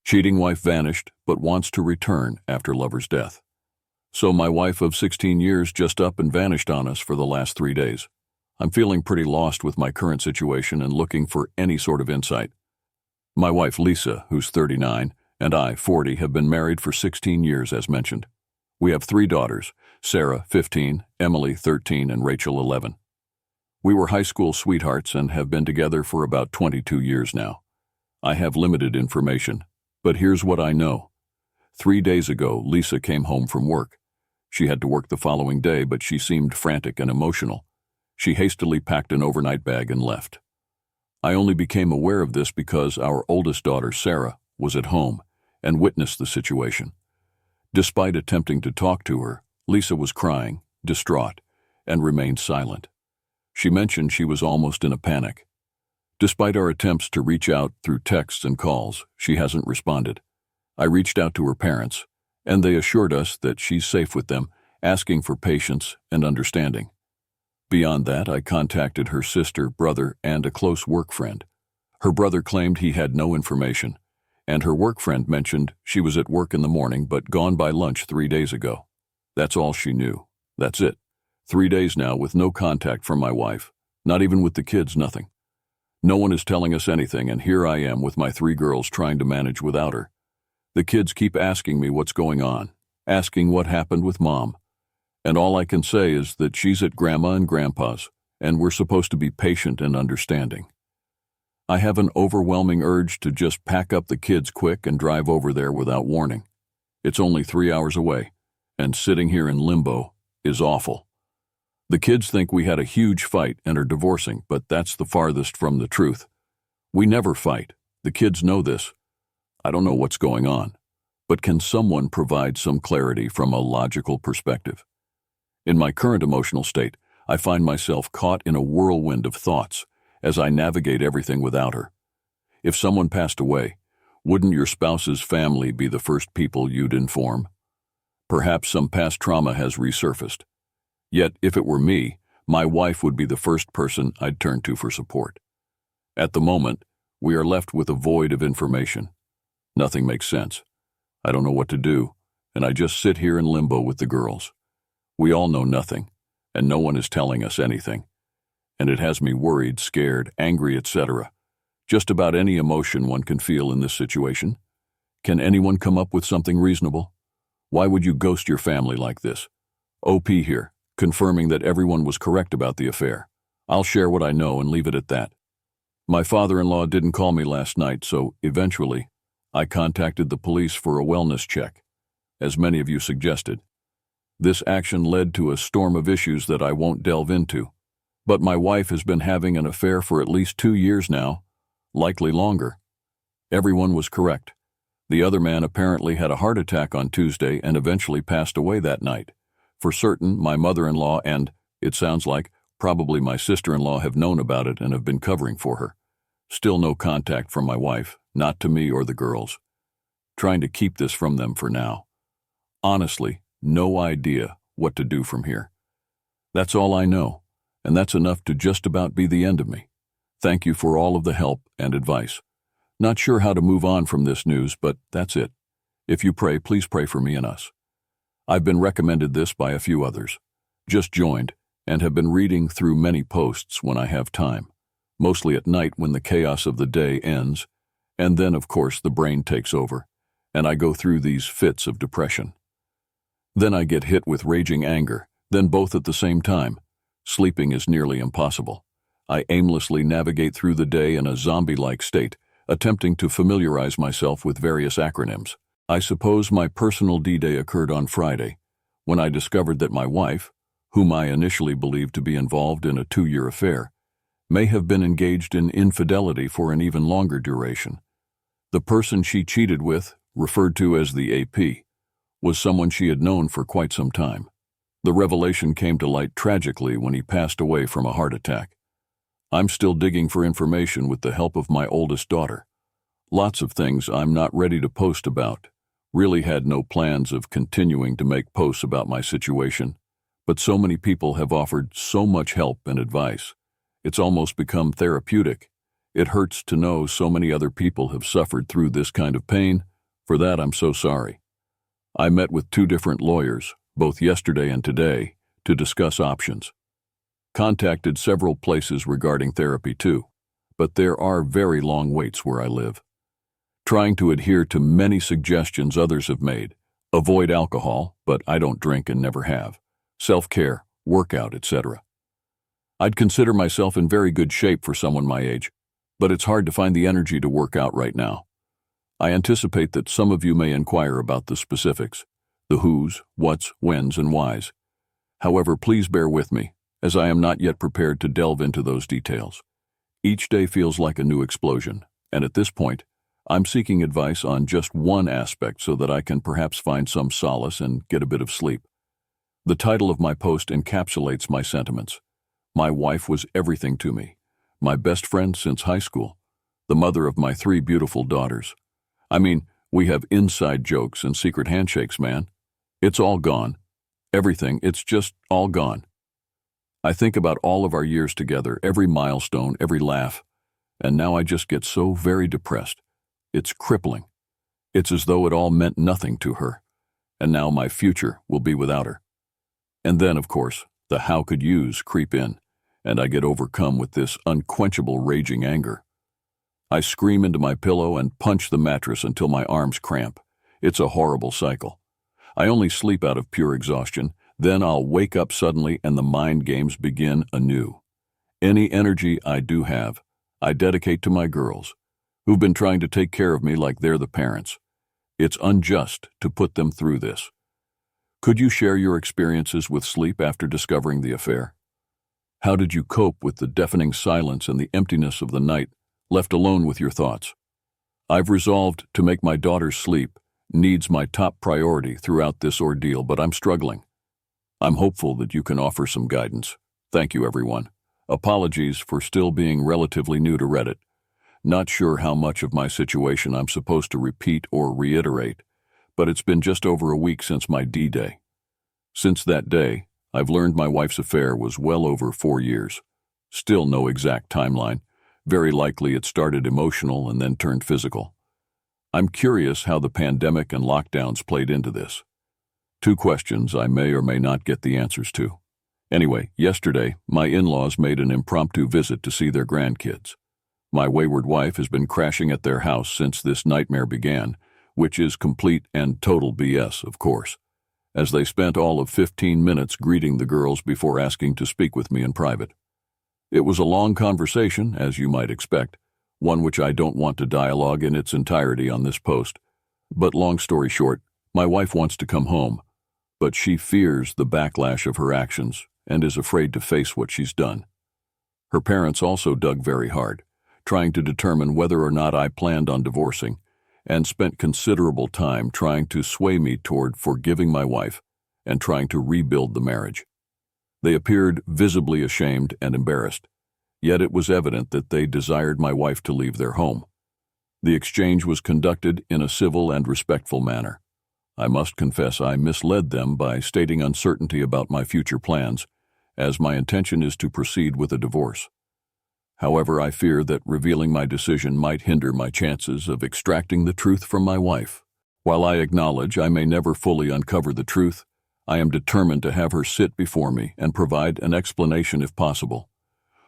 Cheating wife vanished, but wants to return after lover's death. So my wife of 16 years just up and vanished on us for the last 3 days. I'm feeling pretty lost with my current situation and looking for any sort of insight. My wife Lisa, who's 39, and I, 40, have been married for 16 years as mentioned. We have 3 daughters, Sarah, 15, Emily, 13, and Rachel, 11. We were high school sweethearts and have been together for about 22 years now. I have limited information, but here's what I know. 3 days ago, Lisa came home from work. She had to work the following day, but she seemed frantic and emotional. She hastily packed an overnight bag and left. I only became aware of this because our oldest daughter, Sarah, was at home and witnessed the situation. Despite attempting to talk to her, Lisa was crying, distraught, and remained silent. She mentioned she was almost in a panic. Despite our attempts to reach out through texts and calls, she hasn't responded. I reached out to her parents, and they assured us that she's safe with them, asking for patience and understanding. Beyond that, I contacted her sister, brother, and a close work friend. Her brother claimed he had no information, and her work friend mentioned she was at work in the morning but gone by lunch 3 days ago. That's all she knew. That's it. 3 days now with no contact from my wife, not even with the kids, nothing. No one is telling us anything, and here I am with my 3 girls trying to manage without her. The kids keep asking me what's going on, asking what happened with Mom. And all I can say is that she's at Grandma and Grandpa's, and we're supposed to be patient and understanding. I have an overwhelming urge to just pack up the kids quick and drive over there without warning. It's only 3 hours away, and sitting here in limbo is awful. The kids think we had a huge fight and are divorcing, but that's the farthest from the truth. We never fight. The kids know this. I don't know what's going on, but can someone provide some clarity from a logical perspective? In my current emotional state, I find myself caught in a whirlwind of thoughts as I navigate everything without her. If someone passed away, wouldn't your spouse's family be the first people you'd inform? Perhaps some past trauma has resurfaced. Yet, if it were me, my wife would be the first person I'd turn to for support. At the moment, we are left with a void of information. Nothing makes sense. I don't know what to do, and I just sit here in limbo with the girls. We all know nothing, and no one is telling us anything. And it has me worried, scared, angry, etc. Just about any emotion one can feel in this situation. Can anyone come up with something reasonable? Why would you ghost your family like this? OP here, confirming that everyone was correct about the affair. I'll share what I know and leave it at that. My father-in-law didn't call me last night, so eventually, I contacted the police for a wellness check, as many of you suggested. This action led to a storm of issues that I won't delve into. But my wife has been having an affair for at least 2 years now, likely longer. Everyone was correct. The other man apparently had a heart attack on Tuesday and eventually passed away that night. For certain, my mother-in-law and, it sounds like, probably my sister-in-law have known about it and have been covering for her. Still no contact from my wife, not to me or the girls. Trying to keep this from them for now. Honestly, no idea what to do from here. That's all I know, and that's enough to just about be the end of me. Thank you for all of the help and advice. Not sure how to move on from this news, but that's it. If you pray, please pray for me and us. I've been recommended this by a few others. Just joined, and have been reading through many posts when I have time, mostly at night when the chaos of the day ends, and then, of course, the brain takes over, and I go through these fits of depression. Then I get hit with raging anger, then both at the same time. Sleeping is nearly impossible. I aimlessly navigate through the day in a zombie-like state, attempting to familiarize myself with various acronyms. I suppose my personal D-Day occurred on Friday, when I discovered that my wife, whom I initially believed to be involved in a 2-year affair, may have been engaged in infidelity for an even longer duration. The person she cheated with, referred to as the AP, was someone she had known for quite some time. The revelation came to light tragically when he passed away from a heart attack. I'm still digging for information with the help of my oldest daughter. Lots of things I'm not ready to post about. Really had no plans of continuing to make posts about my situation, but so many people have offered so much help and advice. It's almost become therapeutic. It hurts to know so many other people have suffered through this kind of pain, For that, I'm so sorry. I met with 2 different lawyers, both yesterday and today, to discuss options. Contacted several places regarding therapy too, but there are very long waits where I live. Trying to adhere to many suggestions others have made. Avoid alcohol, but I don't drink and never have. Self-care, workout, etc. I'd consider myself in very good shape for someone my age, but it's hard to find the energy to work out right now. I anticipate that some of you may inquire about the specifics, the who's, what's, when's, and why's. However, please bear with me, as I am not yet prepared to delve into those details. Each day feels like a new explosion, and at this point, I'm seeking advice on just one aspect so that I can perhaps find some solace and get a bit of sleep. The title of my post encapsulates my sentiments. My wife was everything to me, my best friend since high school, the mother of my 3 beautiful daughters. I mean, we have inside jokes and secret handshakes, man. It's all gone. Everything, it's just all gone. I think about all of our years together, every milestone, every laugh, and now I just get so very depressed. It's crippling. It's as though it all meant nothing to her, and now my future will be without her. And then, of course, the how could yous creep in, and I get overcome with this unquenchable raging anger. I scream into my pillow and punch the mattress until my arms cramp. It's a horrible cycle. I only sleep out of pure exhaustion, then I'll wake up suddenly and the mind games begin anew. Any energy I do have, I dedicate to my girls, who've been trying to take care of me like they're the parents. It's unjust to put them through this. Could you share your experiences with sleep after discovering the affair? How did you cope with the deafening silence and the emptiness of the night, left alone with your thoughts? I've resolved to make my daughter's sleep needs my top priority throughout this ordeal, but I'm struggling. I'm hopeful that you can offer some guidance. Thank you, everyone. Apologies for still being relatively new to Reddit. Not sure how much of my situation I'm supposed to repeat or reiterate, but it's been just over a week since my D-Day. Since that day, I've learned my wife's affair was well over 4 years. Still no exact timeline. Very likely it started emotional and then turned physical. I'm curious how the pandemic and lockdowns played into this. 2 questions I may or may not get the answers to. Anyway, yesterday, my in-laws made an impromptu visit to see their grandkids. My wayward wife has been crashing at their house since this nightmare began, which is complete and total BS, of course, as they spent all of 15 minutes greeting the girls before asking to speak with me in private. It was a long conversation, as you might expect, one which I don't want to dialogue in its entirety on this post. But long story short, my wife wants to come home, but she fears the backlash of her actions and is afraid to face what she's done. Her parents also dug very hard, trying to determine whether or not I planned on divorcing, and spent considerable time trying to sway me toward forgiving my wife and trying to rebuild the marriage. They appeared visibly ashamed and embarrassed, yet it was evident that they desired my wife to leave their home. The exchange was conducted in a civil and respectful manner. I must confess I misled them by stating uncertainty about my future plans, as my intention is to proceed with a divorce. However, I fear that revealing my decision might hinder my chances of extracting the truth from my wife. While I acknowledge I may never fully uncover the truth, I am determined to have her sit before me and provide an explanation if possible.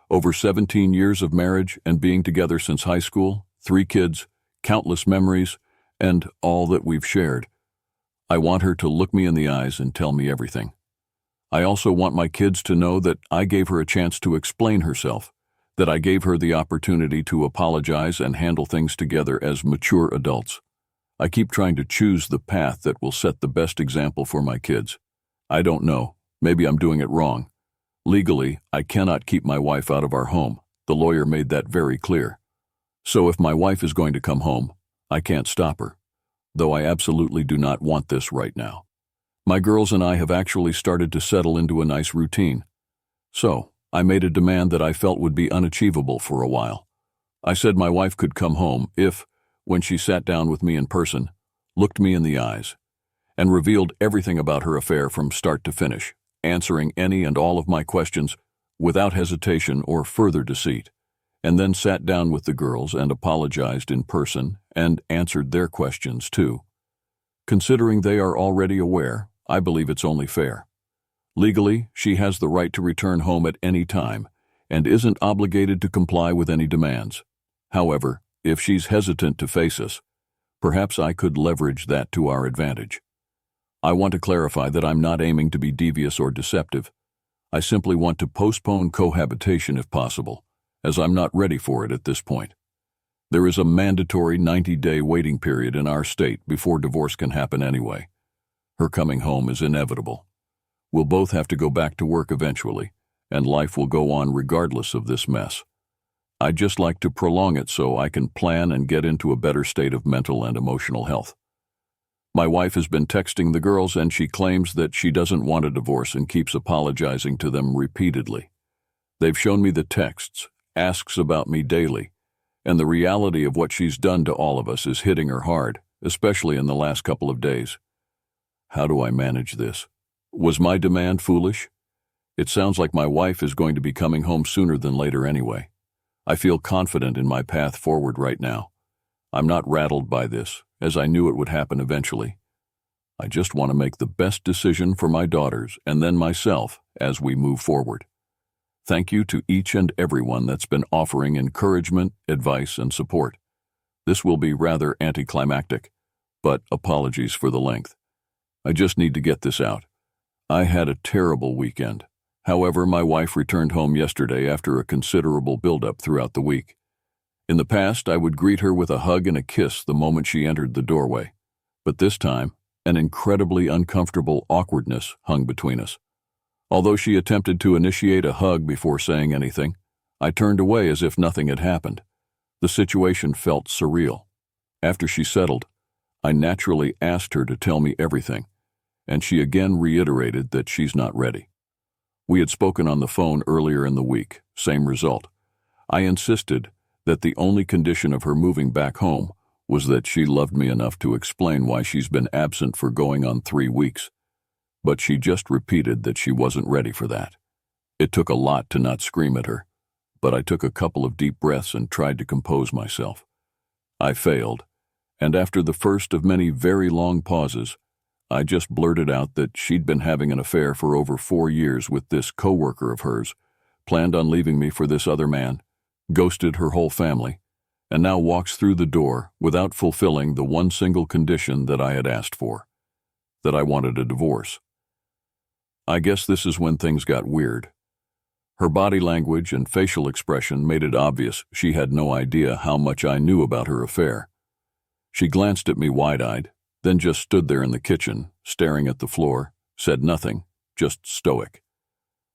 Over 17 years of marriage and being together since high school, 3 kids, countless memories, and all that we've shared. I want her to look me in the eyes and tell me everything. I also want my kids to know that I gave her a chance to explain herself, that I gave her the opportunity to apologize and handle things together as mature adults. I keep trying to choose the path that will set the best example for my kids. I don't know. Maybe I'm doing it wrong. Legally, I cannot keep my wife out of our home. The lawyer made that very clear. So if my wife is going to come home, I can't stop her, though I absolutely do not want this right now. My girls and I have actually started to settle into a nice routine. So, I made a demand that I felt would be unachievable for a while. I said my wife could come home if, when she sat down with me in person, looked me in the eyes, and revealed everything about her affair from start to finish, answering any and all of my questions without hesitation or further deceit, and then sat down with the girls and apologized in person and answered their questions too. Considering they are already aware, I believe it's only fair. Legally, she has the right to return home at any time and isn't obligated to comply with any demands. However, if she's hesitant to face us, perhaps I could leverage that to our advantage. I want to clarify that I'm not aiming to be devious or deceptive. I simply want to postpone cohabitation if possible, as I'm not ready for it at this point. There is a mandatory 90-day waiting period in our state before divorce can happen anyway. Her coming home is inevitable. We'll both have to go back to work eventually, and life will go on regardless of this mess. I'd just like to prolong it so I can plan and get into a better state of mental and emotional health. My wife has been texting the girls and she claims that she doesn't want a divorce and keeps apologizing to them repeatedly. They've shown me the texts, asks about me daily, and the reality of what she's done to all of us is hitting her hard, especially in the last couple of days. How do I manage this? Was my demand foolish? It sounds like my wife is going to be coming home sooner than later anyway. I feel confident in my path forward right now. I'm not rattled by this, as I knew it would happen eventually. I just want to make the best decision for my daughters and then myself as we move forward. Thank you to each and everyone that's been offering encouragement, advice, and support. This will be rather anticlimactic, but apologies for the length. I just need to get this out. I had a terrible weekend. However, my wife returned home yesterday after a considerable buildup throughout the week. In the past, I would greet her with a hug and a kiss the moment she entered the doorway. But this time, an incredibly uncomfortable awkwardness hung between us. Although she attempted to initiate a hug before saying anything, I turned away as if nothing had happened. The situation felt surreal. After she settled, I naturally asked her to tell me everything, and she again reiterated that she's not ready. We had spoken on the phone earlier in the week, same result. I insisted that the only condition of her moving back home was that she loved me enough to explain why she's been absent for going on 3 weeks. But she just repeated that she wasn't ready for that. It took a lot to not scream at her, but I took a couple of deep breaths and tried to compose myself. I failed, and after the first of many very long pauses, I just blurted out that she'd been having an affair for over 4 years with this coworker of hers, planned on leaving me for this other man, ghosted her whole family, and now walks through the door without fulfilling the one single condition that I had asked for, that I wanted a divorce. I guess this is when things got weird. Her body language and facial expression made it obvious she had no idea how much I knew about her affair. She glanced at me wide-eyed, then just stood there in the kitchen, staring at the floor, said nothing, just stoic.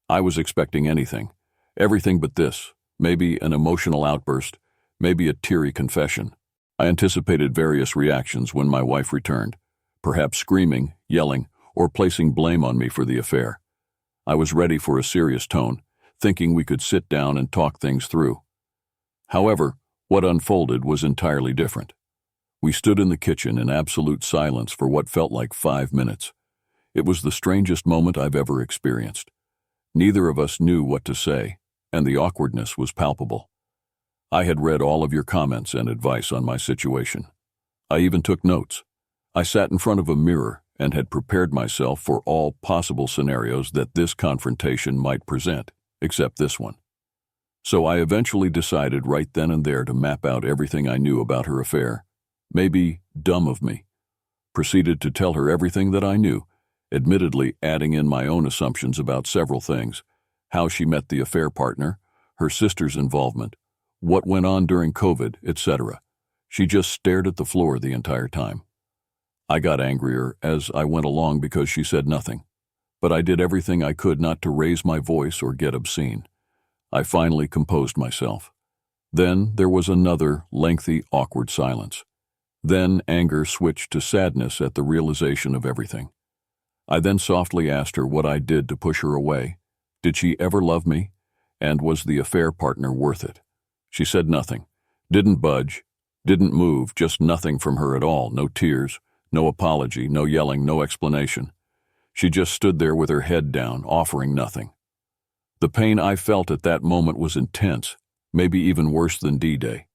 I was expecting anything, everything but this, maybe an emotional outburst, maybe a teary confession. I anticipated various reactions when my wife returned, perhaps screaming, yelling, or placing blame on me for the affair. I was ready for a serious tone, thinking we could sit down and talk things through. However, what unfolded was entirely different. We stood in the kitchen in absolute silence for what felt like 5 minutes. It was the strangest moment I've ever experienced. Neither of us knew what to say, and the awkwardness was palpable. I had read all of your comments and advice on my situation. I even took notes. I sat in front of a mirror and had prepared myself for all possible scenarios that this confrontation might present, except this one. So I eventually decided right then and there to map out everything I knew about her affair. Maybe dumb of me. Proceeded to tell her everything that I knew, admittedly adding in my own assumptions about several things: how she met the affair partner, her sister's involvement, what went on during COVID, etc. She just stared at the floor the entire time. I got angrier as I went along because she said nothing, but I did everything I could not to raise my voice or get obscene. I finally composed myself. Then there was another lengthy, awkward silence. Then anger switched to sadness at the realization of everything. I then softly asked her what I did to push her away. Did she ever love me? And was the affair partner worth it? She said nothing, didn't budge, didn't move, just nothing from her at all, no tears, no apology, no yelling, no explanation. She just stood there with her head down, offering nothing. The pain I felt at that moment was intense, maybe even worse than D-Day.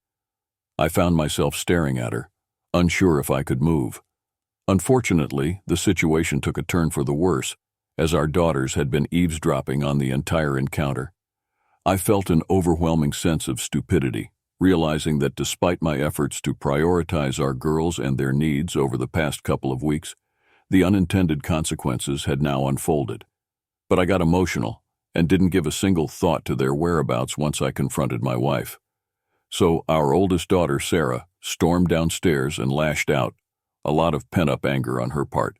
I found myself staring at her, unsure if I could move, Unfortunately, the situation took a turn for the worse, as our daughters had been eavesdropping on the entire encounter. I felt an overwhelming sense of stupidity, realizing that despite my efforts to prioritize our girls and their needs over the past couple of weeks, the unintended consequences had now unfolded. But I got emotional and didn't give a single thought to their whereabouts once I confronted my wife. So our oldest daughter, Sarah, stormed downstairs and lashed out, a lot of pent-up anger on her part.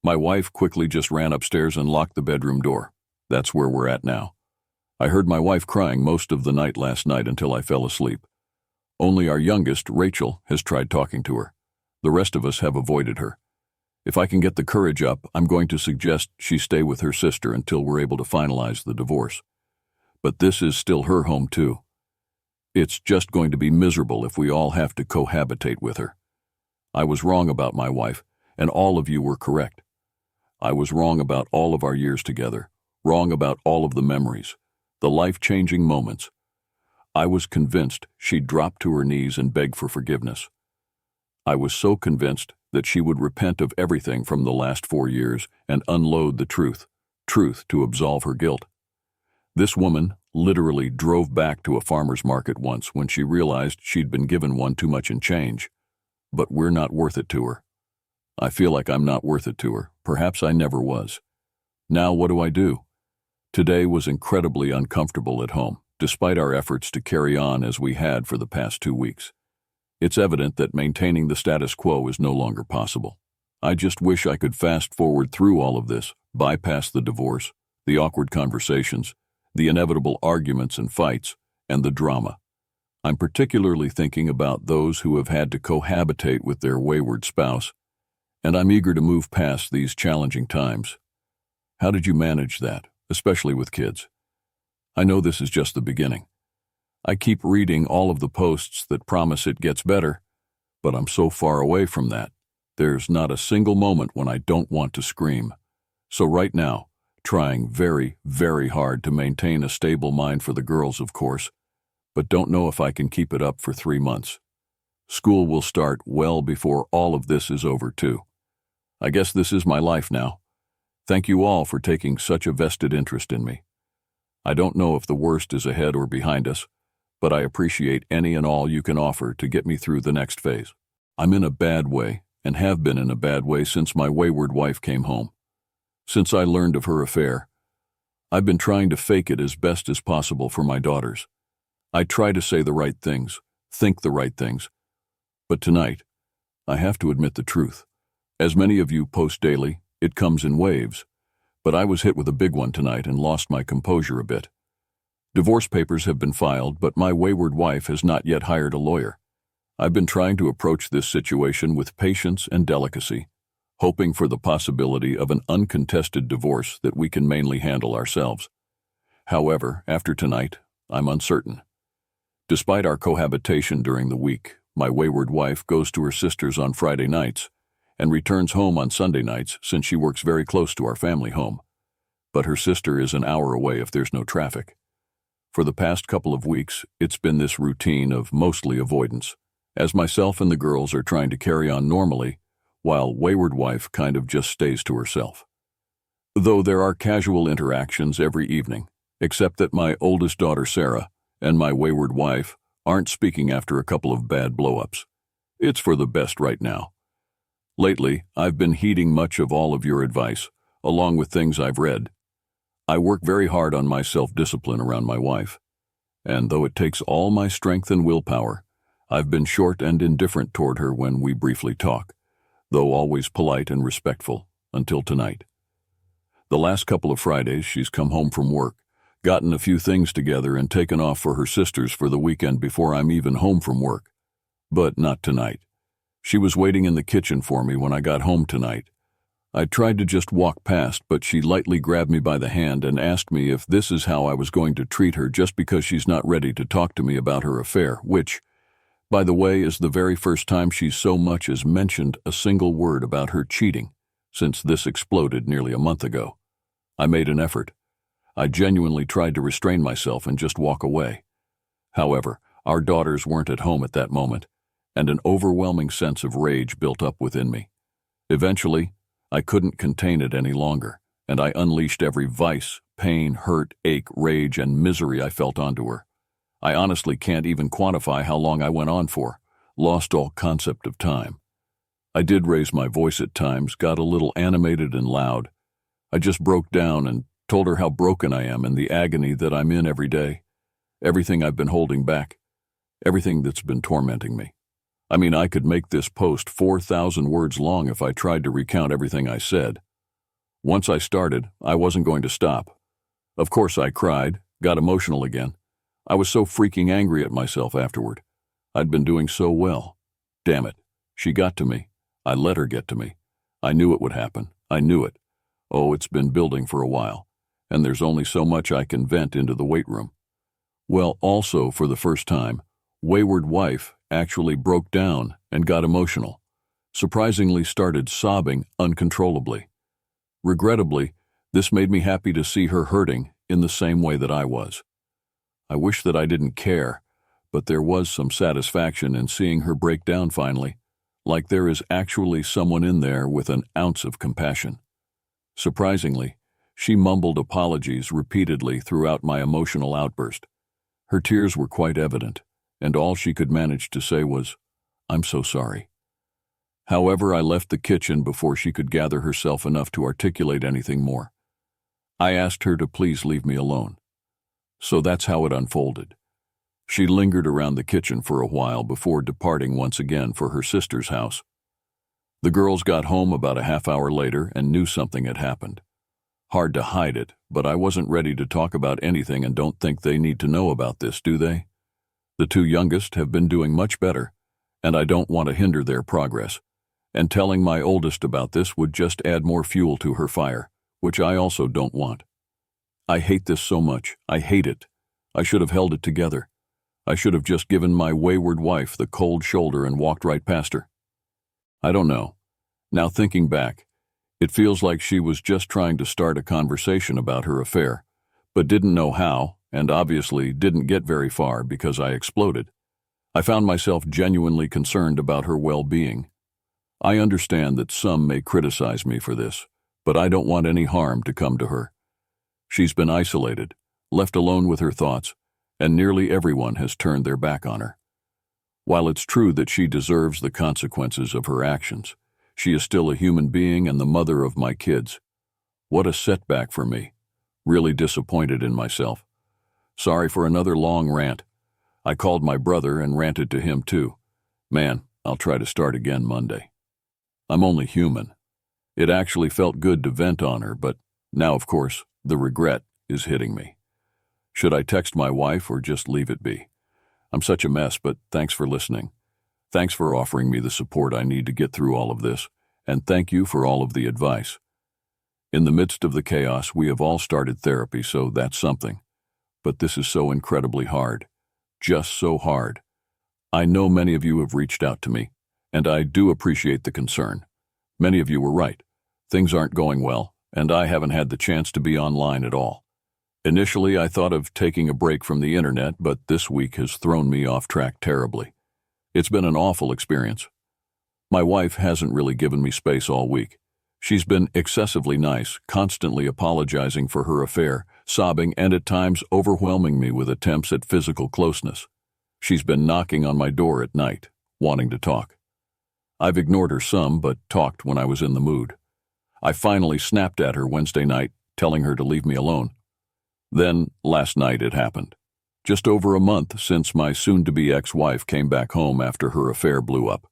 My wife quickly just ran upstairs and locked the bedroom door. That's where we're at now. I heard my wife crying most of the night last night until I fell asleep. Only our youngest, Rachel, has tried talking to her. The rest of us have avoided her. If I can get the courage up, I'm going to suggest she stay with her sister until we're able to finalize the divorce. But this is still her home too. It's just going to be miserable if we all have to cohabitate with her. I was wrong about my wife, and all of you were correct. I was wrong about all of our years together, wrong about all of the memories, the life-changing moments. I was convinced she'd drop to her knees and beg for forgiveness. I was so convinced that she would repent of everything from the last 4 years and unload the truth to absolve her guilt. This woman literally drove back to a farmer's market once when she realized she'd been given one too much in change. But we're not worth it to her. I feel like I'm not worth it to her. Perhaps I never was. Now what do? Today was incredibly uncomfortable at home, despite our efforts to carry on as we had for the past 2 weeks. It's evident that maintaining the status quo is no longer possible. I just wish I could fast forward through all of this, bypass the divorce, the awkward conversations, the inevitable arguments and fights, and the drama. I'm particularly thinking about those who have had to cohabitate with their wayward spouse, and I'm eager to move past these challenging times. How did you manage that, especially with kids? I know this is just the beginning. I keep reading all of the posts that promise it gets better, but I'm so far away from that. There's not a single moment when I don't want to scream. So right now, trying very, very hard to maintain a stable mind for the girls, of course, but don't know if I can keep it up for 3 months. School will start well before all of this is over, too. I guess this is my life now. Thank you all for taking such a vested interest in me. I don't know if the worst is ahead or behind us, but I appreciate any and all you can offer to get me through the next phase. I'm in a bad way, and have been in a bad way since my wayward wife came home. Since I learned of her affair, I've been trying to fake it as best as possible for my daughters. I try to say the right things, think the right things. But tonight, I have to admit the truth. As many of you post daily, it comes in waves. But I was hit with a big one tonight and lost my composure a bit. Divorce papers have been filed, but my wayward wife has not yet hired a lawyer. I've been trying to approach this situation with patience and delicacy, hoping for the possibility of an uncontested divorce that we can mainly handle ourselves. However, after tonight, I'm uncertain. Despite our cohabitation during the week, my wayward wife goes to her sister's on Friday nights and returns home on Sunday nights since she works very close to our family home. But her sister is an hour away if there's no traffic. For the past couple of weeks, it's been this routine of mostly avoidance, as myself and the girls are trying to carry on normally, while wayward wife kind of just stays to herself. Though there are casual interactions every evening, except that my oldest daughter Sarah and my wayward wife aren't speaking after a couple of bad blow-ups. It's for the best right now. Lately, I've been heeding much of all of your advice, along with things I've read. I work very hard on my self-discipline around my wife, and though it takes all my strength and willpower, I've been short and indifferent toward her when we briefly talk, though always polite and respectful, until tonight. The last couple of Fridays, she's come home from work, gotten a few things together and taken off for her sisters for the weekend before I'm even home from work. But not tonight. She was waiting in the kitchen for me when I got home tonight. I tried to just walk past, but she lightly grabbed me by the hand and asked me if this is how I was going to treat her just because she's not ready to talk to me about her affair, which, by the way, is the very first time she's so much as mentioned a single word about her cheating since this exploded nearly a month ago. I made an effort. I genuinely tried to restrain myself and just walk away. However, our daughters weren't at home at that moment, and an overwhelming sense of rage built up within me. Eventually, I couldn't contain it any longer, and I unleashed every vice, pain, hurt, ache, rage, and misery I felt onto her. I honestly can't even quantify how long I went on for, lost all concept of time. I did raise my voice at times, got a little animated and loud. I just broke down and told her how broken I am and the agony that I'm in every day. Everything I've been holding back. Everything that's been tormenting me. I mean, I could make this post 4,000 words long if I tried to recount everything I said. Once I started, I wasn't going to stop. Of course I cried, got emotional again. I was so freaking angry at myself afterward. I'd been doing so well. Damn it. She got to me. I let her get to me. I knew it would happen. I knew it. Oh, it's been building for a while, and there's only so much I can vent into the weight room. Well, also, for the first time, wayward wife actually broke down and got emotional. Surprisingly started sobbing uncontrollably. Regrettably, this made me happy to see her hurting in the same way that I was. I wish that I didn't care, but there was some satisfaction in seeing her break down finally, like there is actually someone in there with an ounce of compassion. Surprisingly, she mumbled apologies repeatedly throughout my emotional outburst. Her tears were quite evident, and all she could manage to say was, "I'm so sorry." However, I left the kitchen before she could gather herself enough to articulate anything more. I asked her to please leave me alone. So that's how it unfolded. She lingered around the kitchen for a while before departing once again for her sister's house. The girls got home about a half hour later and knew something had happened. Hard to hide it, but I wasn't ready to talk about anything and don't think they need to know about this, do they? The two youngest have been doing much better, and I don't want to hinder their progress. And telling my oldest about this would just add more fuel to her fire, which I also don't want. I hate this so much. I hate it. I should have held it together. I should have just given my wayward wife the cold shoulder and walked right past her. I don't know. Now thinking back, it feels like she was just trying to start a conversation about her affair, but didn't know how, and obviously didn't get very far because I exploded. I found myself genuinely concerned about her well-being. I understand that some may criticize me for this, but I don't want any harm to come to her. She's been isolated, left alone with her thoughts, and nearly everyone has turned their back on her. While it's true that she deserves the consequences of her actions, she is still a human being and the mother of my kids. What a setback for me. Really disappointed in myself. Sorry for another long rant. I called my brother and ranted to him too. Man, I'll try to start again Monday. I'm only human. It actually felt good to vent on her, but now, of course, the regret is hitting me. Should I text my wife or just leave it be? I'm such a mess, but thanks for listening. Thanks for offering me the support I need to get through all of this, and thank you for all of the advice. In the midst of the chaos, we have all started therapy, so that's something. But this is so incredibly hard. Just so hard. I know many of you have reached out to me, and I do appreciate the concern. Many of you were right. Things aren't going well, and I haven't had the chance to be online at all. Initially, I thought of taking a break from the internet, but this week has thrown me off track terribly. It's been an awful experience. My wife hasn't really given me space all week. She's been excessively nice, constantly apologizing for her affair, sobbing, and at times overwhelming me with attempts at physical closeness. She's been knocking on my door at night, wanting to talk. I've ignored her some, but talked when I was in the mood. I finally snapped at her Wednesday night, telling her to leave me alone. Then, last night it happened. Just over a month since my soon-to-be ex-wife came back home after her affair blew up.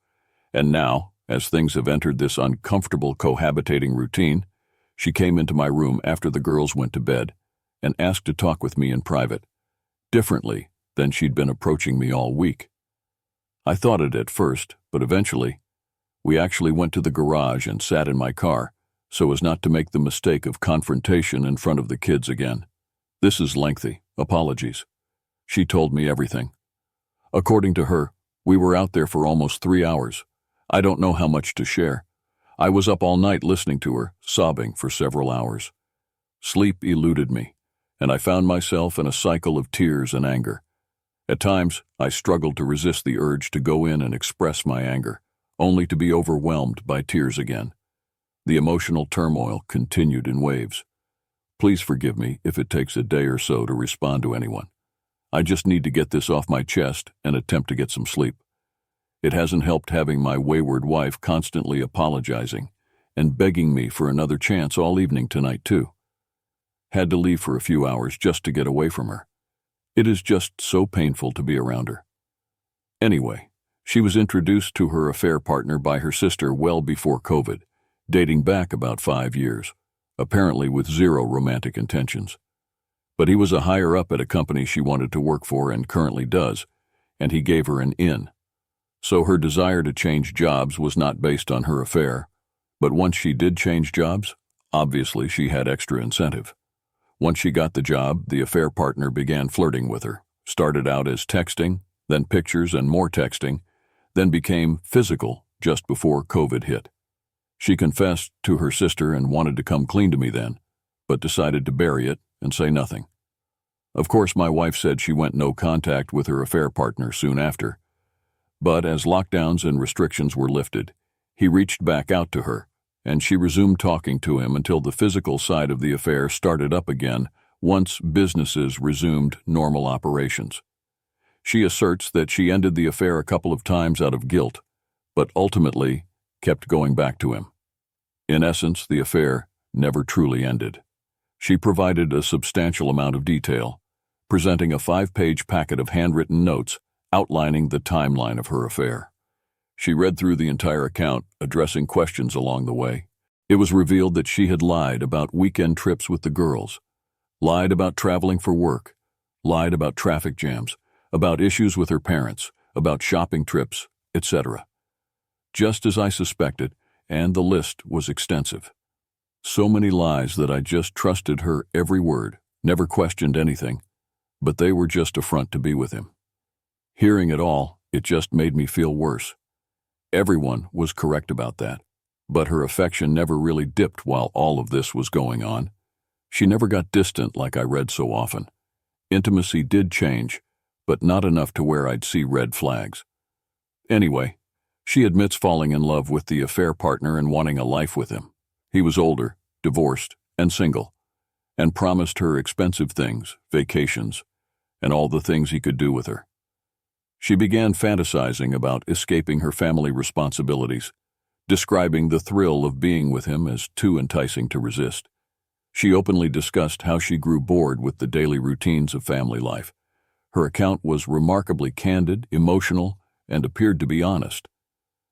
And now, as things have entered this uncomfortable cohabitating routine, she came into my room after the girls went to bed and asked to talk with me in private, differently than she'd been approaching me all week. I thought it at first, but eventually, we actually went to the garage and sat in my car so as not to make the mistake of confrontation in front of the kids again. This is lengthy. Apologies. She told me everything. According to her, we were out there for almost 3 hours. I don't know how much to share. I was up all night listening to her, sobbing for several hours. Sleep eluded me, and I found myself in a cycle of tears and anger. At times, I struggled to resist the urge to go in and express my anger, only to be overwhelmed by tears again. The emotional turmoil continued in waves. Please forgive me if it takes a day or so to respond to anyone. I just need to get this off my chest and attempt to get some sleep. It hasn't helped having my wayward wife constantly apologizing and begging me for another chance all evening tonight, too. Had to leave for a few hours just to get away from her. It is just so painful to be around her. Anyway, she was introduced to her affair partner by her sister well before COVID, dating back about 5 years, apparently with zero romantic intentions. But he was a higher up at a company she wanted to work for and currently does, and he gave her an in. So her desire to change jobs was not based on her affair, but once she did change jobs, obviously she had extra incentive. Once she got the job, the affair partner began flirting with her, started out as texting, then pictures and more texting, then became physical just before COVID hit. She confessed to her sister and wanted to come clean to me then, but decided to bury it and say nothing. Of course, my wife said she went no contact with her affair partner soon after, but as lockdowns and restrictions were lifted, he reached back out to her, and she resumed talking to him until the physical side of the affair started up again once businesses resumed normal operations. She asserts that she ended the affair a couple of times out of guilt, but ultimately kept going back to him. In essence, the affair never truly ended. She provided a substantial amount of detail, presenting a 5-page packet of handwritten notes outlining the timeline of her affair. She read through the entire account, addressing questions along the way. It was revealed that she had lied about weekend trips with the girls, lied about traveling for work, lied about traffic jams, about issues with her parents, about shopping trips, etc. Just as I suspected, and the list was extensive. So many lies that I just trusted her every word, never questioned anything, but they were just a front to be with him. Hearing it all, it just made me feel worse. Everyone was correct about that, but her affection never really dipped while all of this was going on. She never got distant like I read so often. Intimacy did change, but not enough to where I'd see red flags. Anyway, she admits falling in love with the affair partner and wanting a life with him. He was older, divorced, and single, and promised her expensive things, vacations, and all the things he could do with her. She began fantasizing about escaping her family responsibilities, describing the thrill of being with him as too enticing to resist. She openly discussed how she grew bored with the daily routines of family life. Her account was remarkably candid, emotional, and appeared to be honest.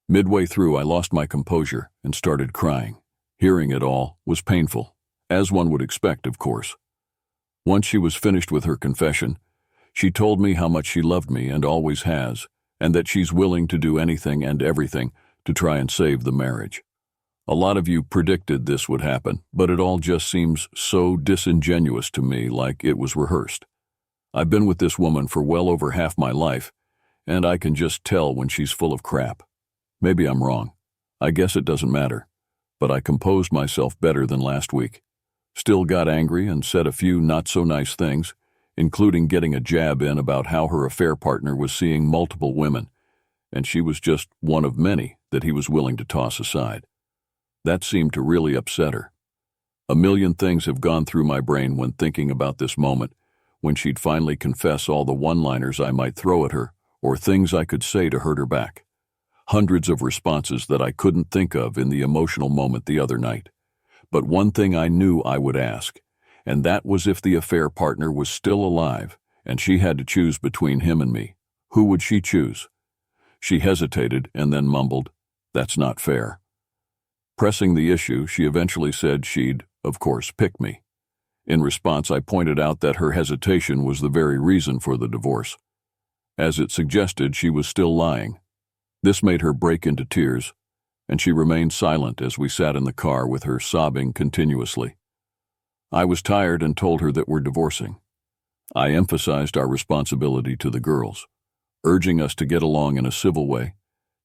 Midway through, I lost my composure and started crying. Hearing it all was painful, as one would expect, of course. Once she was finished with her confession, she told me how much she loved me and always has, and that she's willing to do anything and everything to try and save the marriage. A lot of you predicted this would happen, but it all just seems so disingenuous to me, like it was rehearsed. I've been with this woman for well over half my life, and I can just tell when she's full of crap. Maybe I'm wrong. I guess it doesn't matter. But I composed myself better than last week. Still got angry and said a few not-so-nice things, including getting a jab in about how her affair partner was seeing multiple women, and she was just one of many that he was willing to toss aside. That seemed to really upset her. A million things have gone through my brain when thinking about this moment, when she'd finally confess all the one-liners I might throw at her, or things I could say to hurt her back. Hundreds of responses that I couldn't think of in the emotional moment the other night. But one thing I knew I would ask, and that was if the affair partner was still alive and she had to choose between him and me. Who would she choose? She hesitated and then mumbled, "That's not fair." Pressing the issue, she eventually said she'd, of course, pick me. In response, I pointed out that her hesitation was the very reason for the divorce. As it suggested, she was still lying. This made her break into tears, and she remained silent as we sat in the car with her sobbing continuously. I was tired and told her that we're divorcing. I emphasized our responsibility to the girls, urging us to get along in a civil way,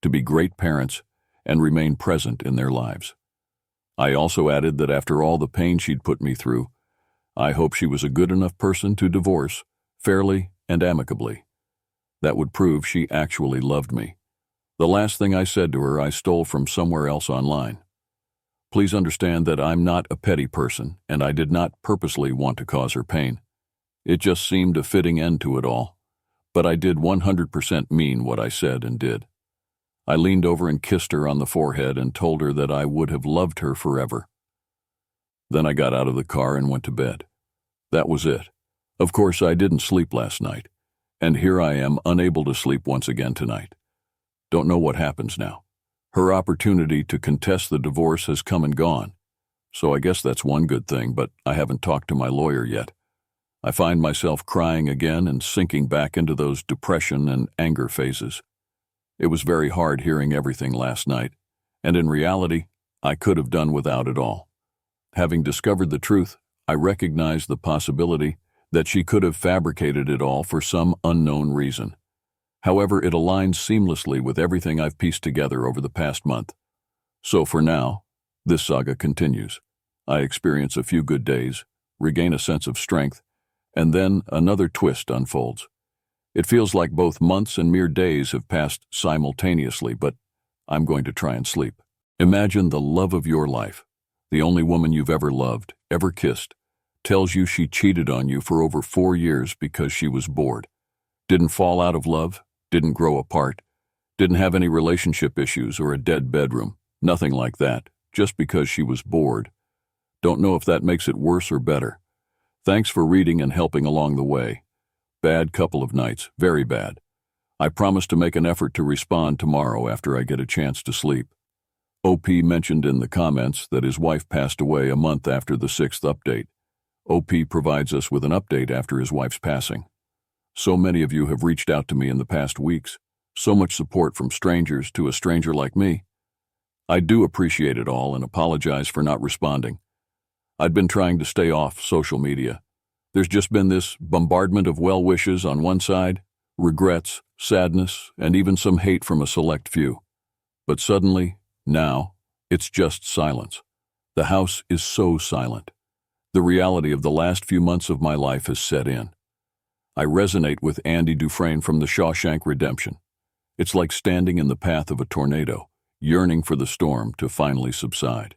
to be great parents, and remain present in their lives. I also added that after all the pain she'd put me through, I hope she was a good enough person to divorce, fairly and amicably. That would prove she actually loved me. The last thing I said to her I stole from somewhere else online. Please understand that I'm not a petty person, and I did not purposely want to cause her pain. It just seemed a fitting end to it all. But I did 100% mean what I said and did. I leaned over and kissed her on the forehead and told her that I would have loved her forever. Then I got out of the car and went to bed. That was it. Of course, I didn't sleep last night, and here I am unable to sleep once again tonight. Don't know what happens now. Her opportunity to contest the divorce has come and gone, so I guess that's one good thing, but I haven't talked to my lawyer yet. I find myself crying again and sinking back into those depression and anger phases. It was very hard hearing everything last night, and in reality, I could have done without it all. Having discovered the truth, I recognized the possibility that she could have fabricated it all for some unknown reason. However, it aligns seamlessly with everything I've pieced together over the past month. So for now, this saga continues. I experience a few good days, regain a sense of strength, and then another twist unfolds. It feels like both months and mere days have passed simultaneously, but I'm going to try and sleep. Imagine the love of your life, the only woman you've ever loved, ever kissed, tells you she cheated on you for over 4 years because she was bored. Didn't fall out of love, didn't grow apart, didn't have any relationship issues or a dead bedroom, nothing like that, just because she was bored. Don't know if that makes it worse or better. Thanks for reading and helping along the way. Bad couple of nights, very bad. I promise to make an effort to respond tomorrow after I get a chance to sleep. OP mentioned in the comments that his wife passed away a month after the 6th update. OP provides us with an update after his wife's passing. So many of you have reached out to me in the past weeks. So much support from strangers to a stranger like me. I do appreciate it all and apologize for not responding. I'd been trying to stay off social media. There's just been this bombardment of well wishes on one side, regrets, sadness, and even some hate from a select few. But suddenly, now, it's just silence. The house is so silent. The reality of the last few months of my life has set in. I resonate with Andy Dufresne from The Shawshank Redemption. It's like standing in the path of a tornado, yearning for the storm to finally subside.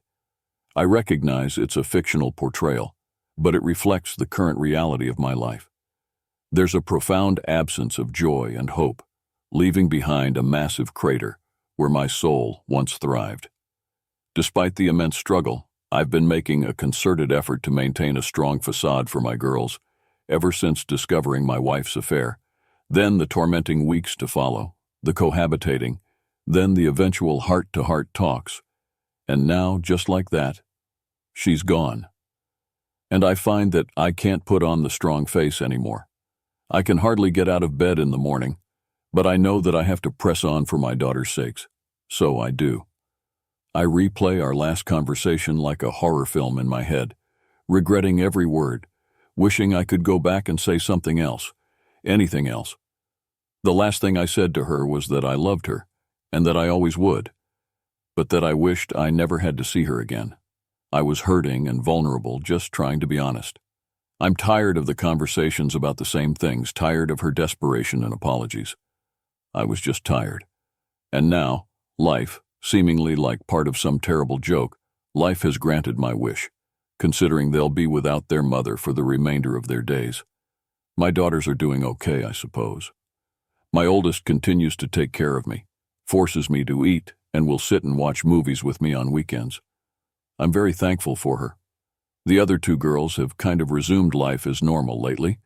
I recognize it's a fictional portrayal, but it reflects the current reality of my life. There's a profound absence of joy and hope, leaving behind a massive crater where my soul once thrived. Despite the immense struggle, I've been making a concerted effort to maintain a strong facade for my girls, ever since discovering my wife's affair, then the tormenting weeks to follow, the cohabitating, then the eventual heart-to-heart talks, and now, just like that, she's gone. And I find that I can't put on the strong face anymore. I can hardly get out of bed in the morning, but I know that I have to press on for my daughter's sakes, so I do. I replay our last conversation like a horror film in my head, regretting every word, wishing I could go back and say something else, anything else. The last thing I said to her was that I loved her, and that I always would, but that I wished I never had to see her again. I was hurting and vulnerable, just trying to be honest. I'm tired of the conversations about the same things, tired of her desperation and apologies. I was just tired. And now, life, seemingly like part of some terrible joke, life has granted my wish, considering they'll be without their mother for the remainder of their days. My daughters are doing okay, I suppose. My oldest continues to take care of me, forces me to eat, and will sit and watch movies with me on weekends. I'm very thankful for her. The other 2 girls have kind of resumed life as normal lately,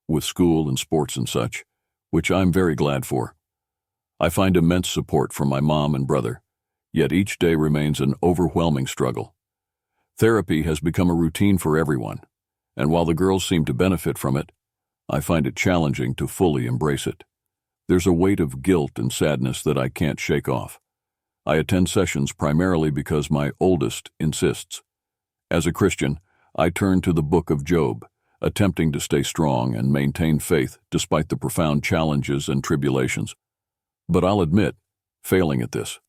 with school and sports and such, which I'm very glad for. I find immense support from my mom and brother, yet each day remains an overwhelming struggle. Therapy has become a routine for everyone, and while the girls seem to benefit from it, I find it challenging to fully embrace it. There's a weight of guilt and sadness that I can't shake off. I attend sessions primarily because my oldest insists. As a Christian, I turn to the book of Job, attempting to stay strong and maintain faith despite the profound challenges and tribulations. But I'll admit, failing at this.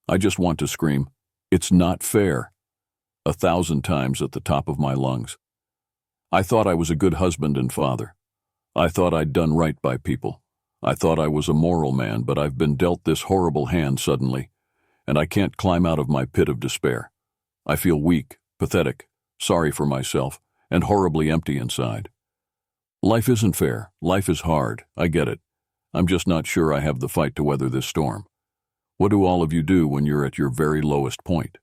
I just want to scream, "It's not fair," 1,000 times at the top of my lungs. I thought I was a good husband and father. I thought I'd done right by people. I thought I was a moral man, but I've been dealt this horrible hand suddenly, and I can't climb out of my pit of despair. I feel weak, pathetic, sorry for myself, and horribly empty inside. Life isn't fair. Life is hard. I get it. I'm just not sure I have the fight to weather this storm. What do all of you do when you're at your very lowest point?